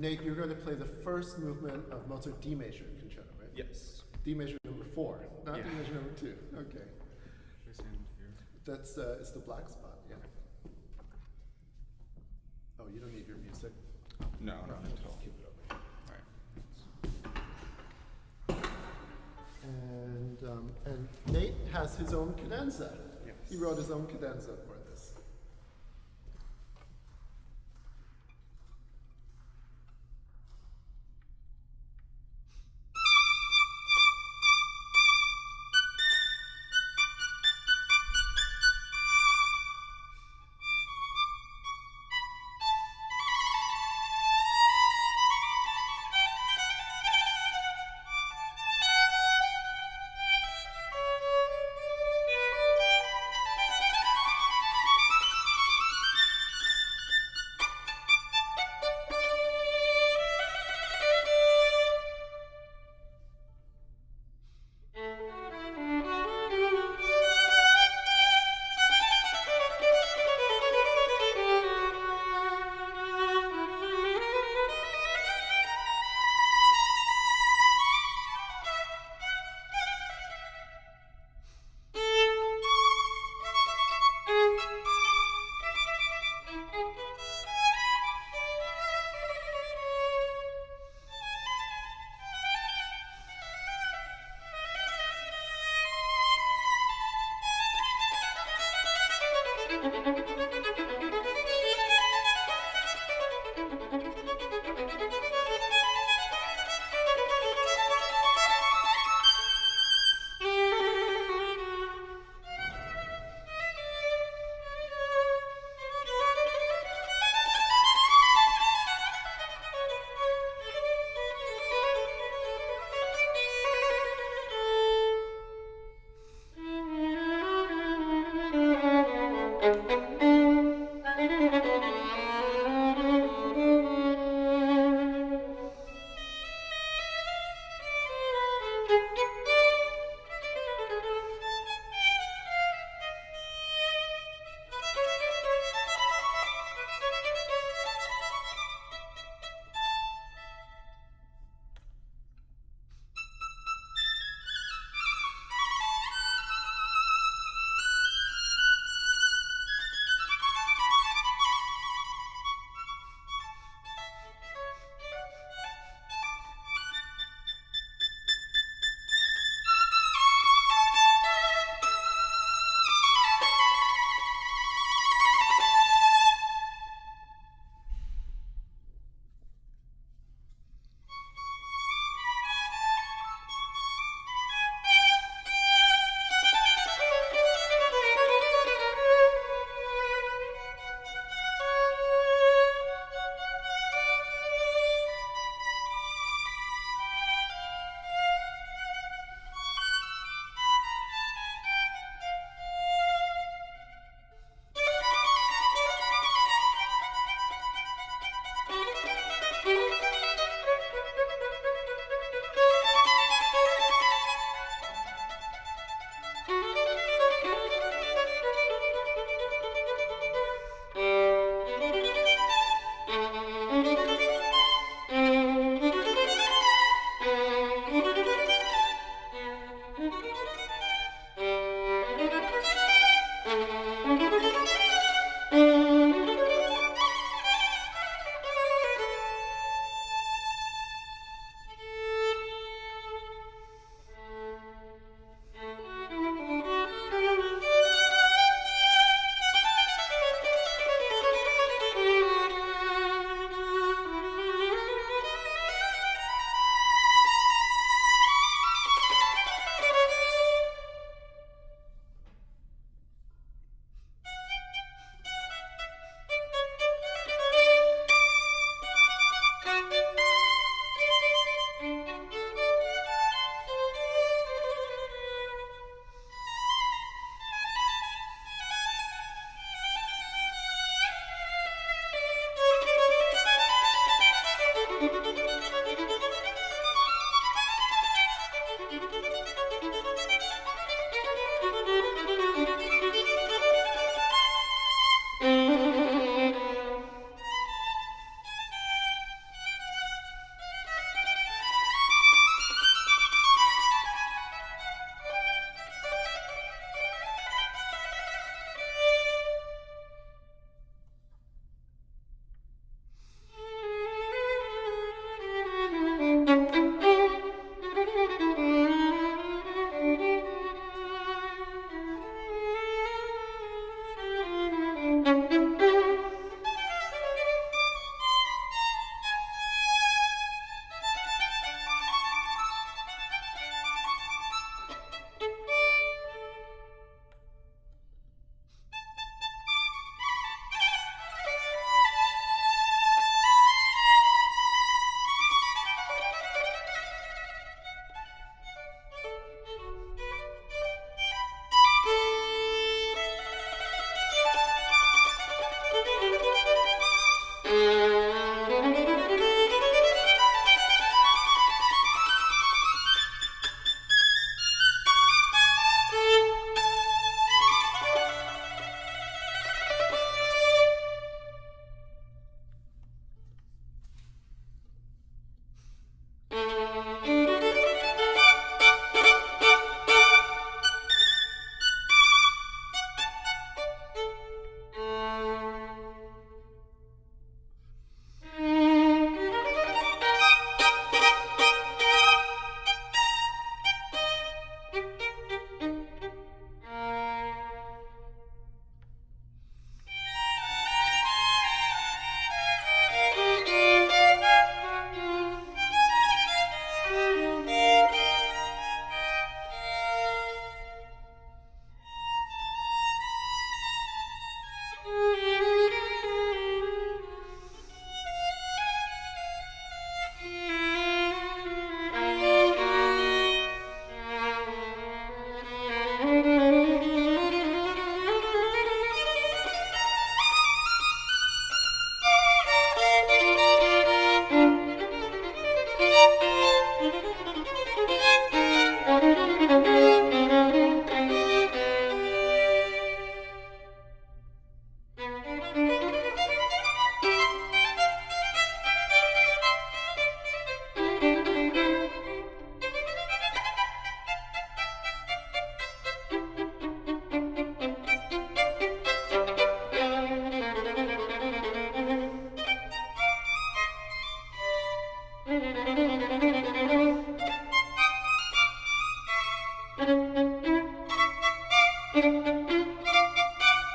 Nate, you're going to play the first movement of Mozart D major concerto, right? Yes. D major number 4, not D major number 2. Okay. That's it's the black spot, yeah. Oh, you don't need your music. No, not at all. Just keep it over. All right. And Nate has his own cadenza. Yes. He wrote his own cadenza for this.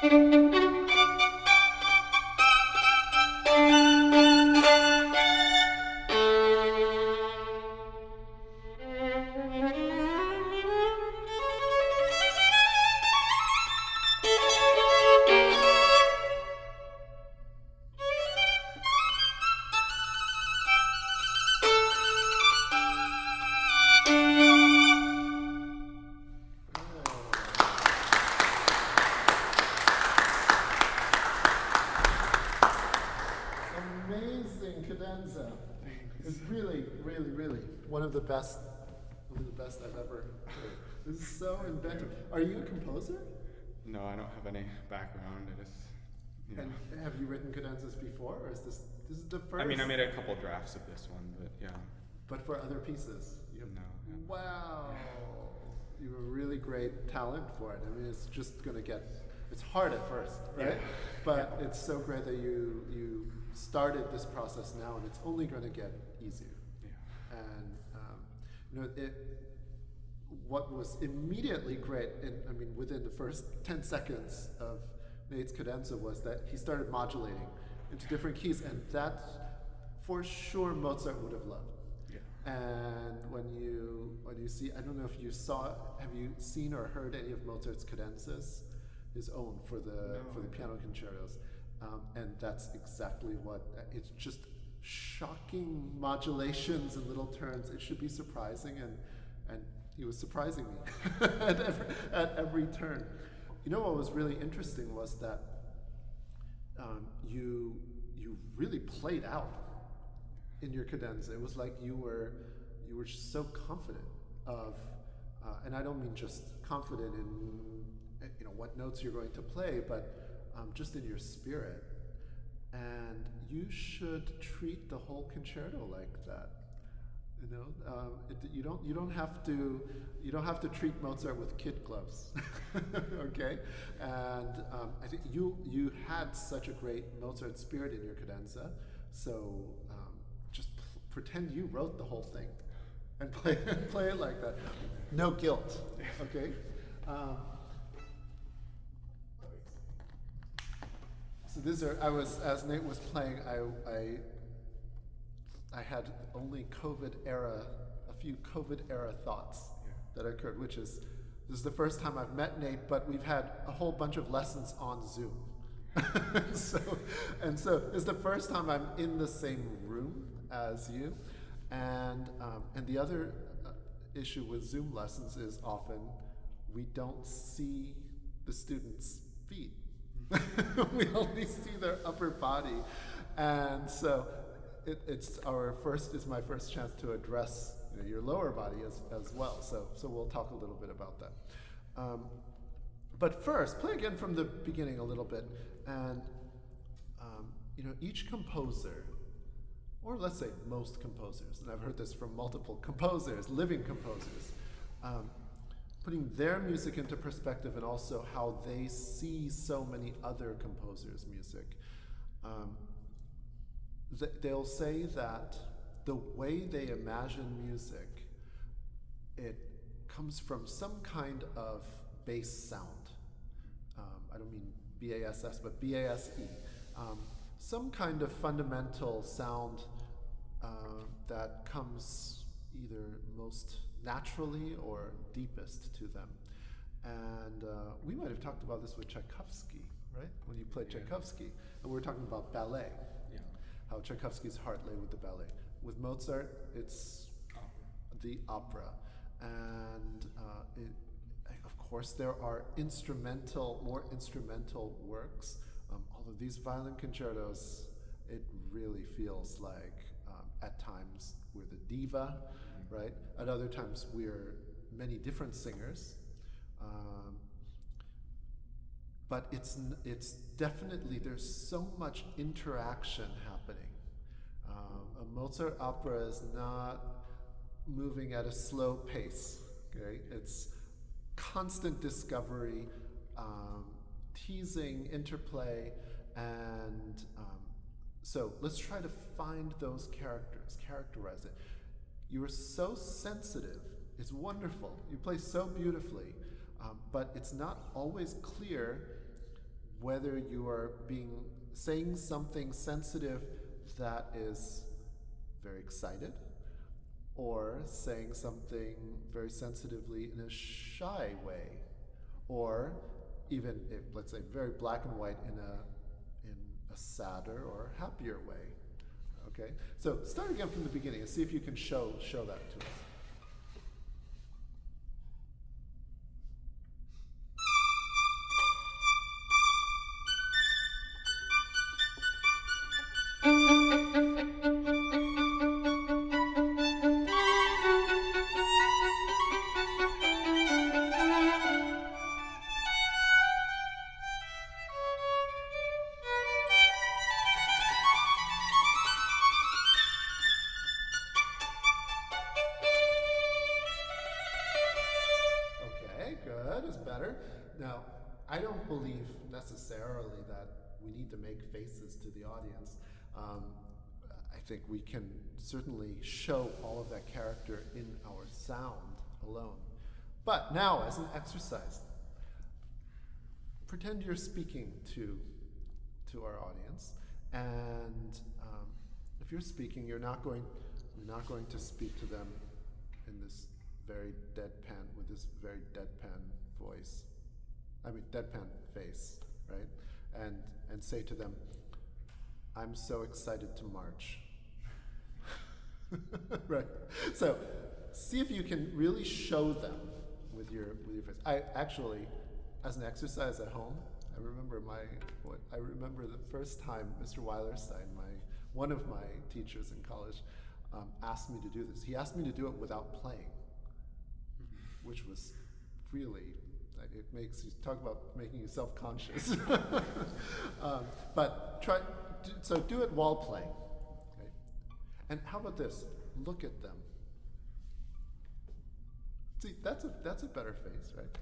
Amazing cadenza. It's really, really, really one of the best I've ever heard. This is so inventive. Are you a composer? No, I don't have any background. I just, you know. And have you written cadenzas before, or is this is the first? I mean, I made a couple drafts of this one, but yeah. But for other pieces, No. Yeah. Wow, you have a really great talent for it. I mean, it's just gonna get. It's hard at first, right? Yeah. But it's so great that you started this process now, and it's only going to get easier. Yeah. And what was immediately great, within the first 10 seconds of Nate's cadenza, was that he started modulating into different keys, and that, for sure, Mozart would have loved. Yeah. And when you see, I don't know if you have you seen or heard any of Mozart's cadenzas? His own for the piano concertos, and that's exactly what it's just shocking modulations and little turns. It should be surprising, and he was surprising me at every turn. You know what was really interesting was that you really played out in your cadenza. It was like you were so confident of, and I don't mean just confident in what notes you're going to play, but just in your spirit. And you should treat the whole concerto like that. You don't have to treat Mozart with kid gloves, okay? And I think you had such a great Mozart spirit in your cadenza, so just pretend you wrote the whole thing and play it like that. No guilt, okay? So as Nate was playing, I had only a few COVID era thoughts that occurred, which is, this is the first time I've met Nate, but we've had a whole bunch of lessons on Zoom. so it's the first time I'm in the same room as you. And the other issue with Zoom lessons is often we don't see the students' feet. We only see their upper body, and so it's my first chance to address your lower body as well. So we'll talk a little bit about that. But first, play again from the beginning a little bit, and each composer, or let's say most composers, and I've heard this from multiple composers, living composers. Putting their music into perspective, and also how they see so many other composers' music. They'll say that the way they imagine music, it comes from some kind of bass sound. I don't mean B-A-S-S, but B-A-S-E. Some kind of fundamental sound that comes either most naturally or deepest to them. And we might have talked about this with Tchaikovsky, right? When you played Tchaikovsky, and we were talking about ballet, how Tchaikovsky's heart lay with the ballet. With Mozart, it's the opera. And of course, there are more instrumental works. Although these violin concertos, it really feels like at times we're the diva, right? At other times we're many different singers. But it's definitely, there's so much interaction happening. A Mozart opera is not moving at a slow pace, okay? It's constant discovery, teasing, interplay, and so let's try to find those characters, characterize it. You are so sensitive, it's wonderful, you play so beautifully, but it's not always clear whether you are saying something sensitive that is very excited, or saying something very sensitively in a shy way, or even, let's say, very black and white in a sadder or happier way. Okay, so start again from the beginning and see if you can show that to us. Now, I don't believe necessarily that we need to make faces to the audience. I think we can certainly show all of that character in our sound alone. But now, as an exercise, pretend you're speaking to our audience, and if you're speaking, you're not going to speak to them in this very deadpan, with this very deadpan voice. Deadpan face, right? And say to them, "I'm so excited to march." Right? So see if you can really show them with your face. I actually, as an exercise at home, I remember the first time Mr. Weilerstein, one of my teachers in college, asked me to do this. He asked me to do it without playing, which was really, talk about making you self-conscious. But do it while playing. Okay? And how about this? Look at them. See, that's a better face, right?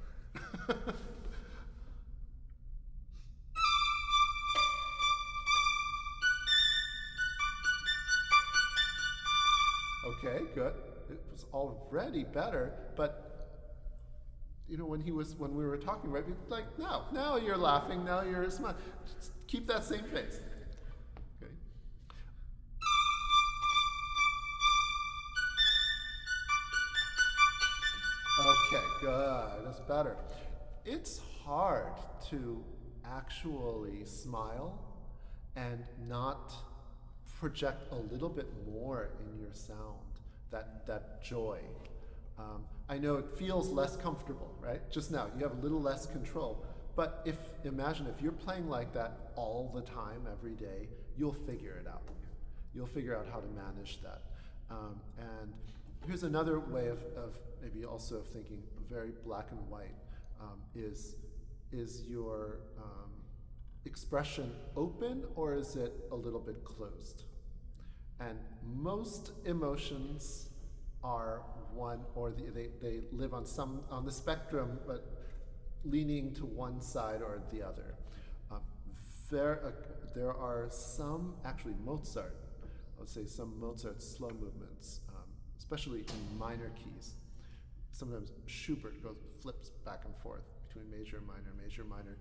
Okay, good. It was already better, but when we were talking, right? Like, now you're laughing, now you're smiling. Just keep that same face. Okay. Okay, good. That's better. It's hard to actually smile and not project a little bit more in your sound, that joy. I know it feels less comfortable, right? Just now, you have a little less control. But imagine if you're playing like that all the time, every day, you'll figure it out. You'll figure out how to manage that. And here's another way of maybe also thinking very black and white. Is your expression open, or is it a little bit closed? And most emotions are one, or they live on the spectrum, but leaning to one side or the other. There are some, actually Mozart, I would say some Mozart slow movements, especially in minor keys. Sometimes Schubert flips back and forth between major and minor,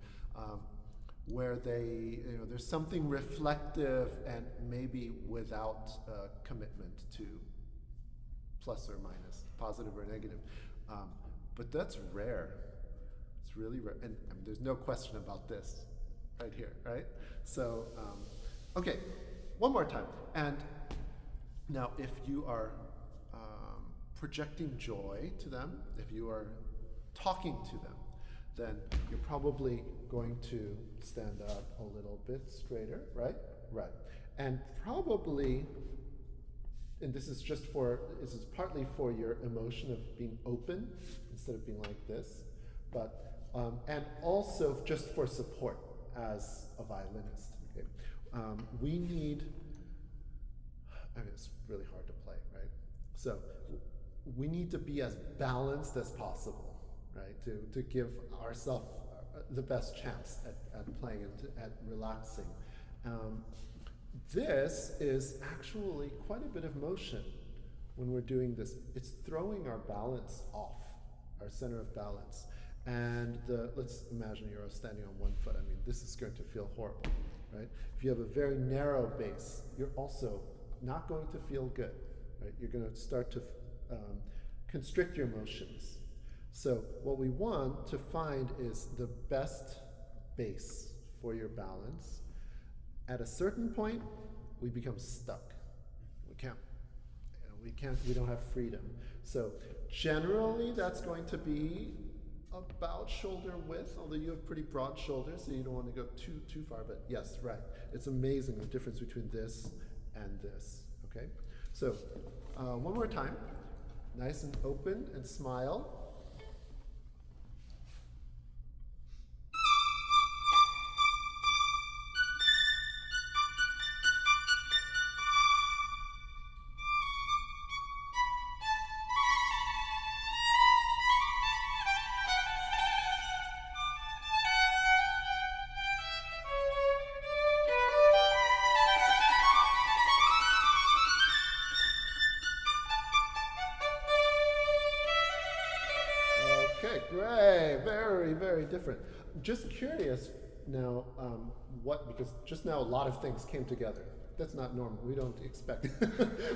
where there's something reflective and maybe without commitment to plus or minus, positive or negative. But that's rare. It's really rare. And there's no question about this right here, right? So, okay, one more time. And now if you are projecting joy to them, if you are talking to them, then you're probably going to stand up a little bit straighter, right? Right. And probably, and this is partly for your emotion of being open instead of being like this, but and also just for support as a violinist. Okay, we need. It's really hard to play, right? So we need to be as balanced as possible, right? To give ourselves the best chance at playing and at relaxing. This is actually quite a bit of motion when we're doing this. It's throwing our balance off, our center of balance. And let's imagine you're standing on one foot. I mean, this is going to feel horrible, right? If you have a very narrow base, you're also not going to feel good, right? You're going to start to constrict your motions. So what we want to find is the best base for your balance. At a certain point, we become stuck. We don't have freedom. So generally, that's going to be about shoulder width, although you have pretty broad shoulders, so you don't want to go too far, but yes, right. It's amazing the difference between this and this, okay? So one more time, nice and open and smile. Okay, great, very different. Just curious now, because just now a lot of things came together. That's not normal. We don't expect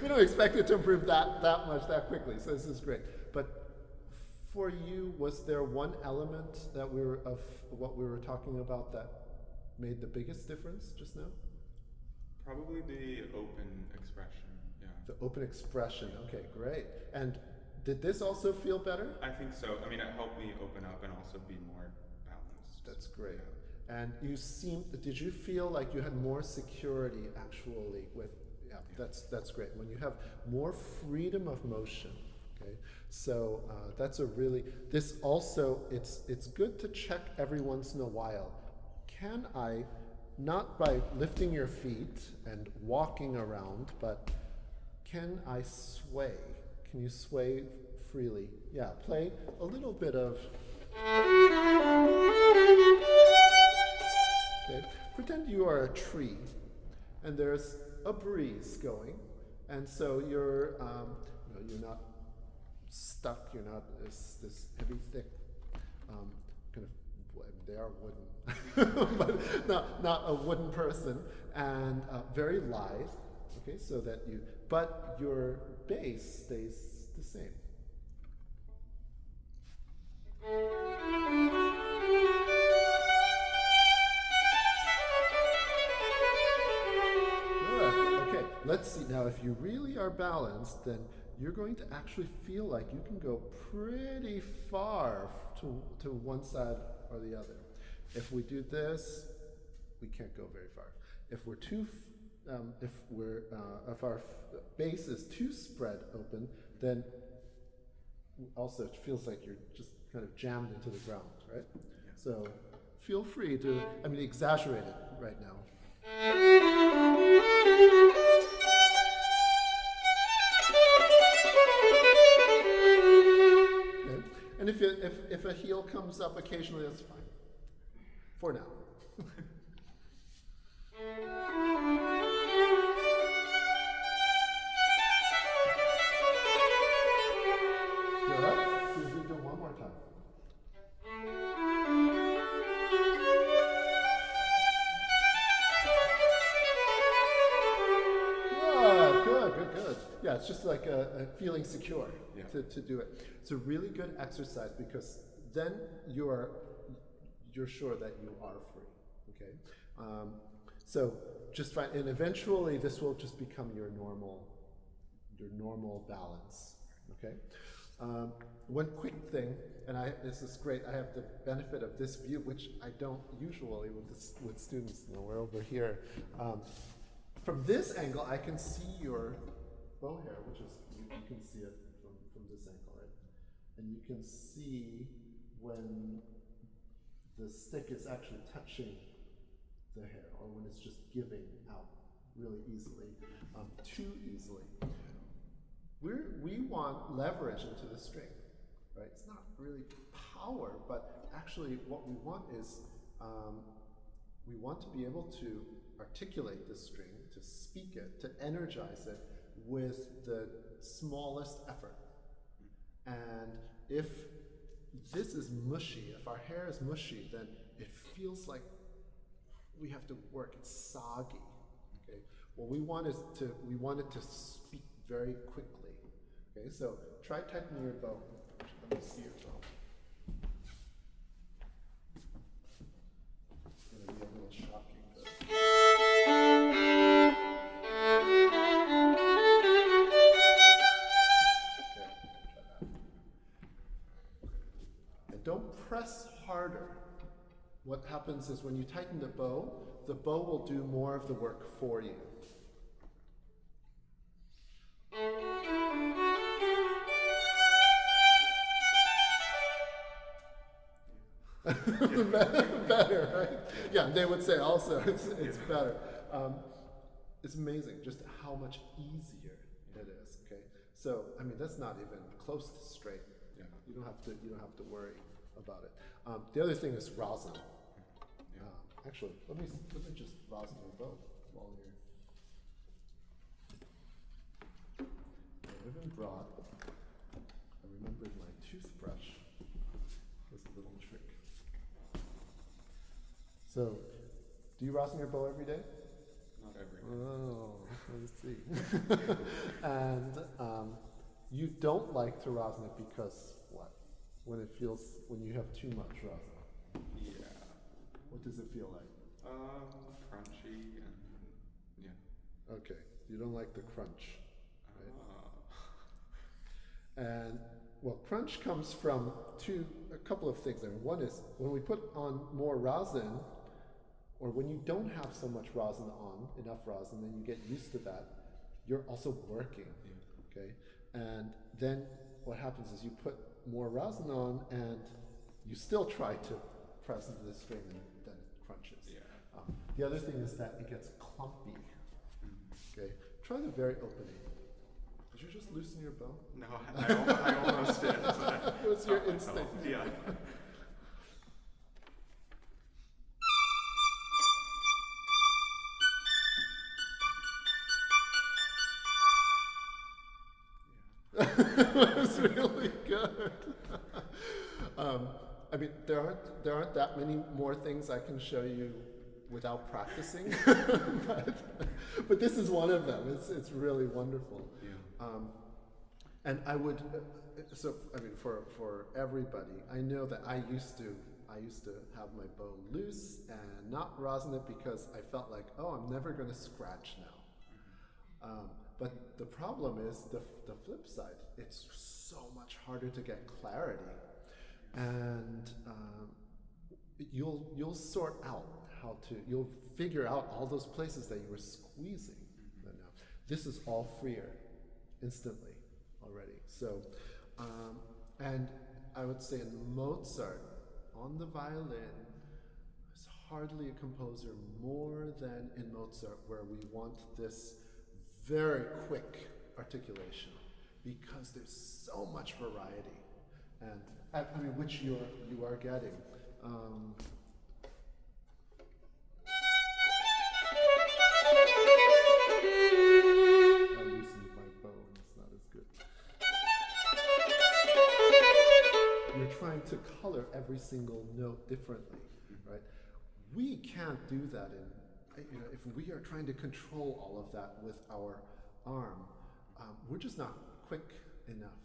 we don't expect it to improve that much that quickly. So this is great. But for you, was there one element that of what we were talking about that made the biggest difference just now? Probably the open expression. Yeah. The open expression. Okay, great. And did this also feel better? I think so. I mean, it helped me open up and also be more balanced. That's great. Yeah. And did you feel like you had more security actually with, yeah. That's great. When you have more freedom of motion, okay? So that's this also, it's good to check every once in a while. Can I, not by lifting your feet and walking around, but can I sway? Can you sway freely? Yeah, play a little bit of. Okay, pretend you are a tree, and there's a breeze going, and so you're not stuck. You're not this heavy, thick, kind of. They are wooden, but not a wooden person, and very lithe. Okay, so that but your base stays the same. Good. Okay, let's see. Now, if you really are balanced, then you're going to actually feel like you can go pretty far to one side or the other. If we do this, we can't go very far. If we're if our base is too spread open, then also it feels like you're just kind of jammed into the ground, right? Yeah. So feel free to, exaggerate it right now. Okay. And if a heel comes up occasionally, that's fine. For now. Yeah, it's just like a feeling secure to do it. It's a really good exercise because then you're sure that you are free. Okay, so just fine, and eventually this will just become your normal balance. Okay. One quick thing, and this is great. I have the benefit of this view, which I don't usually with students. We're over here. From this angle, I can see your bow hair, which is, you can see it from this angle, right? And you can see when the stick is actually touching the hair, or when it's just giving out really easily, too easily. We want leverage into the string, right? It's not really power, but actually what we want is, we want to be able to articulate the string, to speak it, to energize it with the smallest effort. And if this is mushy, if our hair is mushy, then it feels like we have to work. It's soggy. Okay. What we want it to speak very quickly. Okay. So try tightening your bow. Let me see your bow. It's going to be a little shocking. But don't press harder. What happens is when you tighten the bow will do more of the work for you. Better, right? Yeah, they would say also it's better. It's amazing just how much easier it is. Okay, so I mean that's not even close to straight. Yeah, you don't have to worry about it. The other thing is rosin. Actually, let me just rosin your bow while you're. I even brought. I remembered my toothbrush. There's a little trick. So, do you rosin your bow every day? Not every day. Oh, let's see. And you don't like to rosin it because what? When you have too much rosin. Yeah. What does it feel like? Crunchy and yeah. Okay, you don't like the crunch, right? And well, crunch comes from a couple of things. I mean, one is when we put on more rosin, or when you don't have so much rosin on, enough rosin, then you get used to that. You're also working, okay? And then what happens is you put more rosin on, and you still try to press into the string, and then it crunches. Yeah. The other thing is that it gets clumpy. Okay, try the very opening. Did you just loosen your bow? No, I almost did. It was your instinct. Yeah. It was really good. I mean, there aren't that many more things I can show you without practicing, but this is one of them. It's really wonderful. Yeah. And I would, I mean, for everybody, I know that I used to have my bow loose and not rosin it because I felt like, oh, I'm never going to scratch now. But the problem is the flip side. It's so much harder to get clarity, and you'll sort out you'll figure out all those places that you were squeezing. But now this is all freer, instantly already. So, and I would say in Mozart on the violin, there's hardly a composer more than in Mozart where we want this very quick articulation, because there's so much variety, and I mean, which you are getting. I loosened my bow; it's not as good. You're trying to color every single note differently, right? We can't do that if we are trying to control all of that with our arm, we're just not quick enough.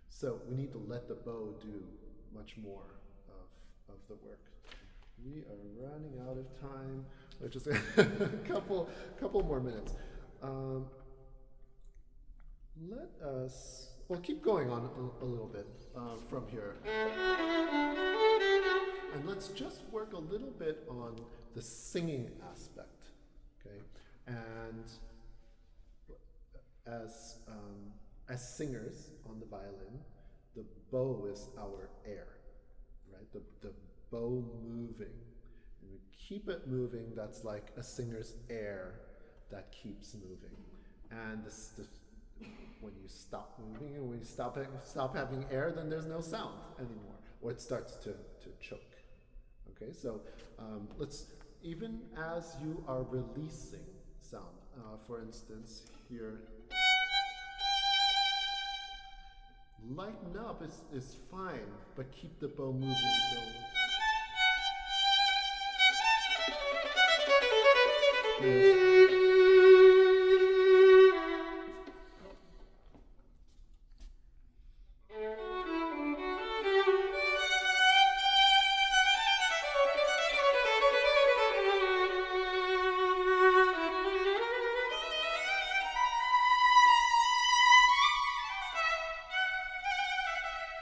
So we need to let the bow do much more of the work. We are running out of time. Let's just a couple more minutes. We'll keep going on a little bit from here. And let's just work a little bit on the singing aspect, okay? And as singers on the violin, the bow is our air, right? The bow moving. And we keep it moving, that's like a singer's air that keeps moving. And when you stop moving and when you stop having air, then there's no sound anymore, or it starts to choke. Okay, so even as you are releasing sound, for instance, here, lighten up is fine, but keep the bow moving.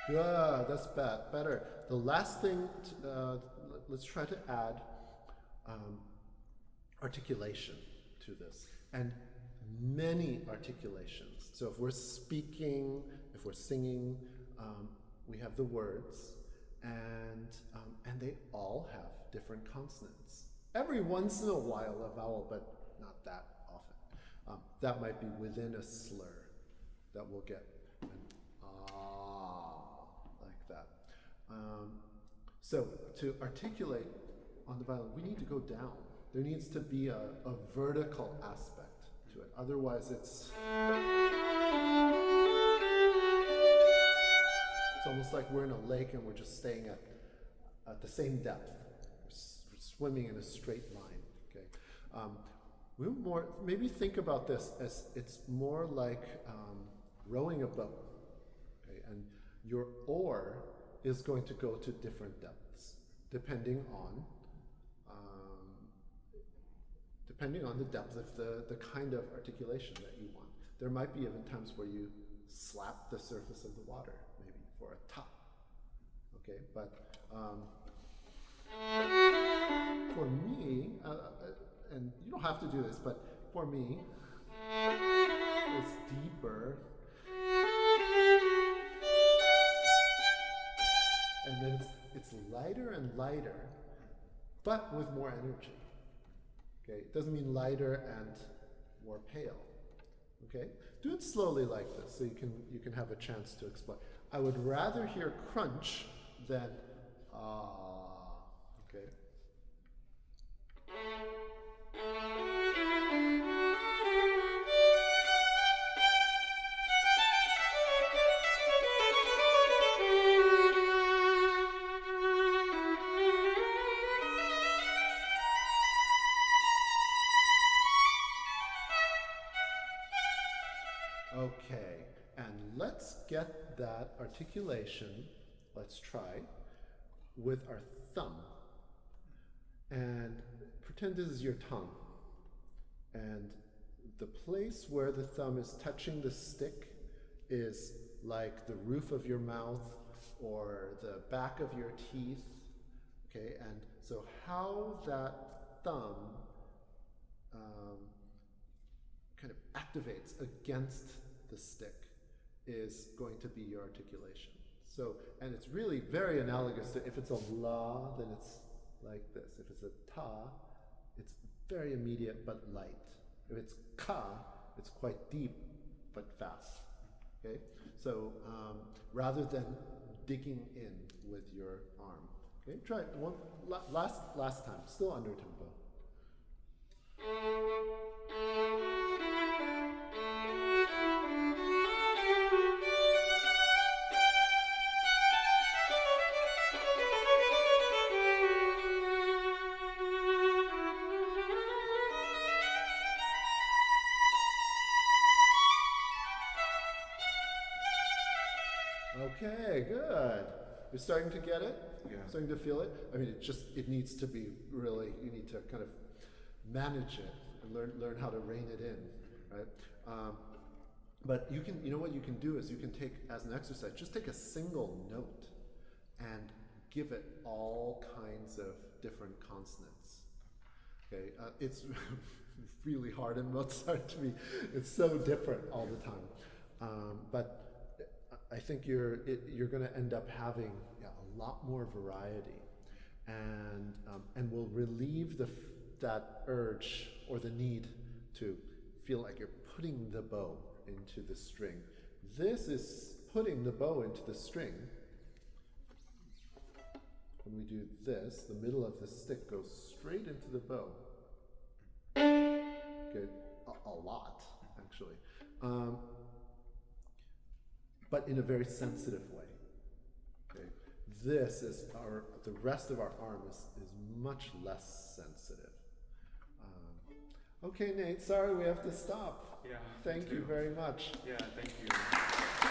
Good, that's better. The last thing, let's try to add articulation to this, and many articulations. So if we're speaking, if we're singing, we have the words, and they all have different consonants. Every once in a while a vowel, but not that often. That might be within a slur that we'll get an like that. So to articulate on the violin, we need to go down. There needs to be a vertical aspect to it. Otherwise it's almost like we're in a lake and we're just staying at the same depth. We're swimming in a straight line. Okay. Maybe think about this as it's more like rowing a boat. Okay? And your oar is going to go to different depths depending on the depth of the kind of articulation that you want. There might be even times where you slap the surface of the water, maybe for a ta. Okay, but for me, and you don't have to do this, but for me, it's deeper, and then it's lighter and lighter, but with more energy. Okay, it doesn't mean lighter and more pale. Okay, do it slowly like this so you can have a chance to explore. I would rather hear crunch than ah. Okay. Okay, and let's get that articulation, let's try, with our thumb. And pretend this is your tongue. And the place where the thumb is touching the stick is like the roof of your mouth or the back of your teeth. Okay, and so how that thumb kind of activates against the stick is going to be your articulation. So, and it's really very analogous to if it's a la, then it's like this. If it's a ta, it's very immediate but light. If it's ka, it's quite deep but fast. Okay, so rather than digging in with your arm. Okay, try it one last time. Still under tempo. Okay, good. You're starting to get it? Yeah. Starting to feel it? I mean, it needs to be really, you need to kind of manage it and learn how to rein it in, right? But you know what you can do is you can take, as an exercise, just take a single note and give it all kinds of different consonants. Okay, it's really hard in Mozart to be, it's so different all the time. But I think you're going to end up having a lot more variety, and will relieve that urge or the need to feel like you're putting the bow into the string. This is putting the bow into the string. When we do this, the middle of the stick goes straight into the bow. Okay, a lot actually. but in a very sensitive way. Okay? This is the rest of our arm is much less sensitive. Okay, Nate, sorry we have to stop. Yeah. Thank you very much. Yeah, thank you.